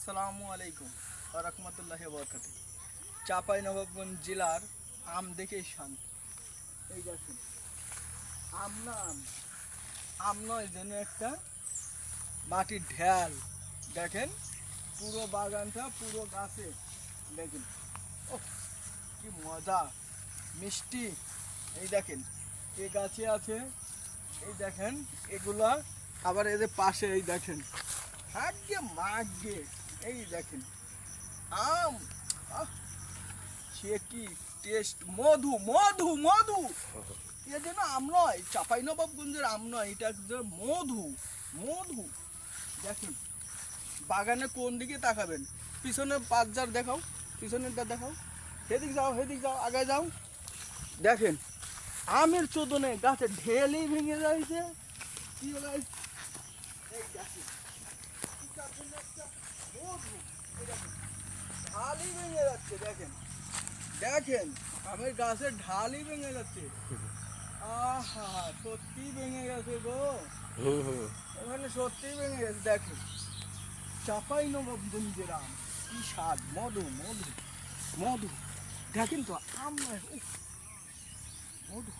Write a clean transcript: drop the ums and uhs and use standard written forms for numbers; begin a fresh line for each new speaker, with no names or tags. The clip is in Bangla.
আসসালামু আলাইকুম ওয়া রাহমাতুল্লাহি ওয়া বারাকাতুহু। চাঁপাইনবাবগঞ্জ জেলার আম দেখেই শান্তি। এই দেখেন, আম না আম, আম নয় যেন একটা মাটির ঢেল। দেখেন পুরো বাগানটা, পুরো গাছে দেখেন, ও কি মজা, মিষ্টি। এই দেখেন এ গাছে আছে, এই দেখেন এগুলা, আবার এদের পাশে এই দেখেন হাগ্গে মাগ্গে, এই দেখেন আম, আহ, সে কি টেস্ট, মধু মধু মধু। এ যেন আম নয়, চাঁপাইনবাবগঞ্জের আম নয়, এটা যে মধু মধু। দেখেন বাগানে কোন দিকে তাকাবেন, পিছনের পাঁচজার দেখাও, পিছনেরটা দেখাও, হেদিক যাও হেদিক যাও, আগে যাও। দেখেন আমের চোদনে গাছে ঢেলেই ভেঙে যাইছে। কি গাছ, এই দেখেন কি কার্পণ্য একটা মধু। এই দেখেন ঢালই ভেঙে যাচ্ছে, দেখেন দেখেন আমের গাছের ঢালই ভেঙে যাচ্ছে। আহা, সত্যি ভেঙে গেছে গো, ওখানে সত্যি ভেঙে গেছে। দেখেন চাঁপাইনবাবগঞ্জের আম, কি স্বাদ, মধু মধু মধু। দেখেন তো আম নয়, উফ, মধু।